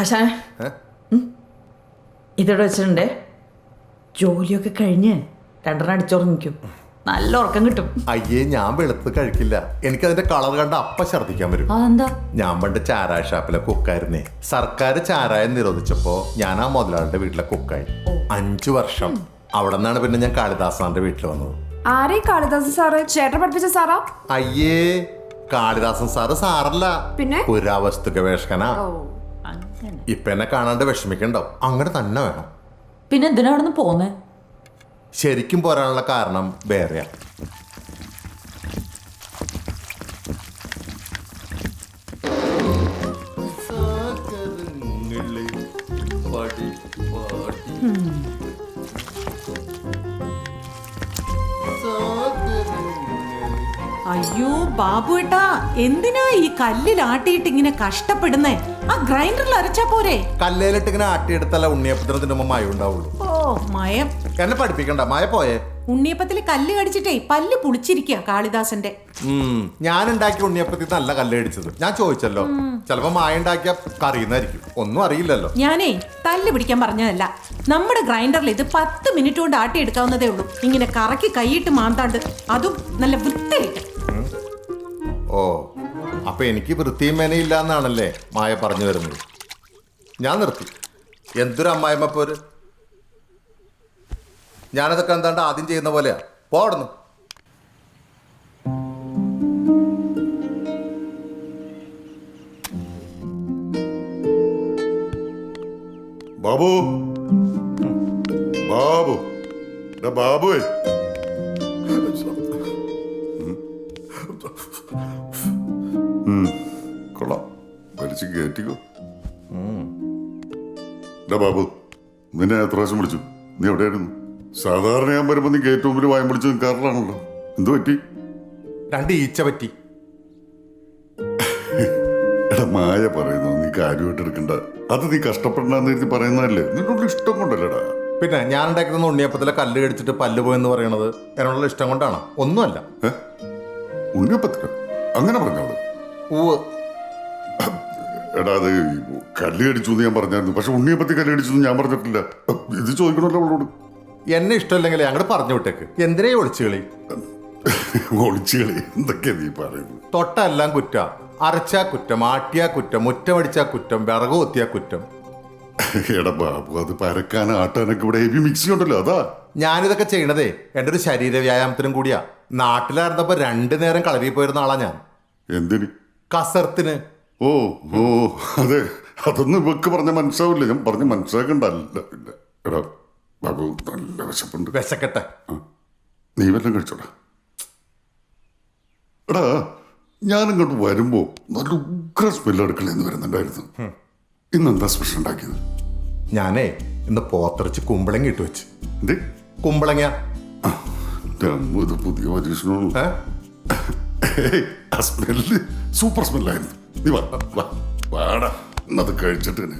ആശാൻ ഇതോടെ വെച്ചിട്ടുണ്ടേ, ജോലിയൊക്കെ കഴിഞ്ഞ് രണ്ടെണ്ണം അടിച്ചുറങ്ങിക്കും, നല്ല ഉറക്കം കിട്ടും. അയ്യേ, ഞാൻ വെളുത്ത് കഴിക്കില്ല. എനിക്കതിന്റെ കളർ കണ്ട അപ്പ ഛർദിക്കാൻ വരും. അതെന്താ? ഞാൻ പണ്ട് ചാരായ ഷാപ്പിലെ കുക്കായിരുന്നേ. സർക്കാർ ചാരായം നിരോധിച്ചപ്പോ ഞാൻ ആ മുതലാളിയുടെ വീട്ടിലെ കുക്കായി 5 വർഷം. അവിടെ നിന്നാണ് പിന്നെ ഞാൻ കാളിദാസ് സാറിന്റെ വീട്ടിൽ വന്നത്. ആരേ കാളിദാസൻ സാറ്? ചേട്ടൻ പഠിപ്പിച്ച സാറാ? അയ്യേ, കാളിദാസൻ സാറ് സാറല്ല, പിന്നെ പുരാവസ്തു ഗവേഷകനാ. അങ്ങനെ ഇപ്പൊ എന്നെ കാണാണ്ട് വിഷമിക്കണ്ടാവും. അങ്ങനെ തന്നെ വേണം. പിന്നെ എന്തിനാ അവിടെ നിന്ന് പോന്നേ? ശരിക്കും പോരാനുള്ള കാരണം വേറെയാ. അയ്യോ ബാബു ഏട്ടാ, എന്തിനാ ഈ കല്ലിൽ ആട്ടിയിട്ട് ഇങ്ങനെ കഷ്ടപ്പെടുന്നേ? ആ ഗ്രൈൻഡറിൽ അരച്ചാ പോരെ? കല്ലേലിട്ട് ഇങ്ങനെ ആട്ടിയെടുത്തല്ല ഉണ്ണിയപ്പത്തിന് തിന്നുമ്പോ മയം ഉണ്ടാവുള്ളൂ. ഓ മയം. എന്നെ പഠിപ്പിക്കണ്ട, മായ പോയേ. ഉണ്ണിയപ്പത്തില് കല്ല് കടിച്ചിട്ടേ പല്ല് പുളിച്ചിരിക്കുക കാളിദാസന്റെ. ഞാൻ ഉണ്ടാക്കിയ ഉണ്ണിയപ്പത്തിൽ നല്ല കല്ല് അടിച്ചത്. ഞാൻ ചോദിച്ചല്ലോ, ചിലപ്പോ മായ ഉണ്ടാക്കിയ കറിയുന്നായിരിക്കും, ഒന്നും അറിയില്ലല്ലോ. ഞാനേ തല്ല് പിടിക്കാൻ പറഞ്ഞതല്ല, നമ്മുടെ ഗ്രൈൻഡറിൽ ഇത് 10 മിനിറ്റ് കൊണ്ട് ആട്ടിയെടുക്കാവുന്നതേ ഉള്ളൂ. ഇങ്ങനെ കറക്കി കൈയിട്ട് മാന്താണ്ട്, അതും നല്ല വൃത്തിയായിട്ട്. ഓ, അപ്പൊ എനിക്ക് വൃത്തിയും മേനയില്ല എന്നാണല്ലേ മായ പറഞ്ഞു വരുന്നത്. ഞാൻ നിർത്തി. എന്തൊരു അമ്മായിമ്മ പോര്. ഞാനതൊക്കെ എന്താണ്ട് ആദ്യം ചെയ്യുന്ന പോലെയാ. പോടുന്നു. ബാബു, ബാബു, ബാബു, കൊള്ളാം, വലിച്ച് കയറ്റിക്കോ. ബാബു, നിന്നെ എത്ര പ്രാവശ്യം വിളിച്ചു? നീ എവിടെയായിരുന്നു? സാധാരണ ഞാൻ വരുമ്പോ നീ ഗേറ്റ് മുമ്പിൽ വായം വിളിച്ച് നിൽക്കാറിലാണല്ലോ. എന്തു പറ്റി? 2 ഈച്ച പറ്റി. എടാ, മായ പറയുന്നു, നീ കാര്യമായിട്ട് എടുക്കണ്ട. അത് നീ കഷ്ടപ്പെടണ്ടെന്ന് കരുതി പറയുന്നതല്ലേ? നിന്നോട് ഇഷ്ടം കൊണ്ടല്ലേടാ. പിന്നെ ഞാൻ ഉണ്ടാക്കുന്ന ഉണ്ണിയപ്പത്തിലെ കല്ല് കടിച്ചിട്ട് പല്ല് പോയെന്ന് പറയണത് എന്നോടുള്ള ഇഷ്ടം കൊണ്ടാണ്, ഒന്നുമല്ല. ഉണ്ണിയപ്പത്തില അങ്ങനെ പറഞ്ഞോളൂ. എടാ, അത് കല്ല് കടിച്ചു എന്ന് ഞാൻ പറഞ്ഞായിരുന്നു, പക്ഷെ ഉണ്ണിയപ്പത്തി കല്ല് കടിച്ചു ഞാൻ പറഞ്ഞിട്ടില്ല. ഇത് ചോദിക്കണല്ലോ അവളോട്. എന്നെ ഇഷ്ടമില്ലെങ്കിൽ അങ്ങോട്ട് പറഞ്ഞു വിട്ടേക്ക്. എന്തിനേ ഒളിച്ചുകളി? ഒളിച്ചുകളി എന്തൊക്കെയാ നീ പറയുന്നത്? തൊട്ടെല്ലാം കുറ്റ. അരച്ചാ കുറ്റം, ആട്ടിയാ കുറ്റം, മുറ്റമടിച്ചാ കുറ്റം, വിറക് കൊത്തിയാ കുറ്റം. എടാ ബാബു, അത് പരക്കാൻ ആട്ടാനൊക്കെ ഇവിടെ ഹെവി മിക്സി ഉണ്ടല്ലോ, അതാ. ഞാനിതൊക്കെ ചെയ്യണതേ എൻ്റെ ഒരു ശരീര വ്യായാമത്തിനും കൂടിയാ. നാട്ടിലായിരുന്നപ്പോ 2 നേരം കളരി പോയിരുന്ന ആളാ ഞാൻ. എന്തിന്? കസർത്തിന്. ഓ ഓ, അതെ. അതൊന്നും ഇവക്ക് പറഞ്ഞ മനസ്സിലാവില്ല. ഞാൻ പറഞ്ഞ് മനസ്സിലാക്കണ്ടല്ല. പിന്നെ എടാ ബാബു, നല്ല വിശപ്പുണ്ട്. വിശക്കട്ടെ. നീ വല്ലതും കഴിച്ചോടാ. എടാ, ഞാനിങ്ങോട്ട് വരുമ്പോ നല്ല ഉഗ്ര സ്മെല്ല് അടുക്കളയിൽ നിന്ന് വരുന്നുണ്ടായിരുന്നു. ഇന്നെന്താ സ്പെഷ്യൽ ഉണ്ടാക്കിയത്? ഞാനേ ഇന്ന് പോത്തിറച്ചി കുമ്പളങ്ങ ഇട്ട് വെച്ച്. എന്ത് കുമ്പളങ്ങ? ഇത് പുതിയ പരീക്ഷണമാണ്. ആ സ്മെല്ല് സൂപ്പർ സ്മെല്ലായിരുന്നു. നീ വാടാ, ഇന്നത് കഴിച്ചിട്ട് തന്നെ.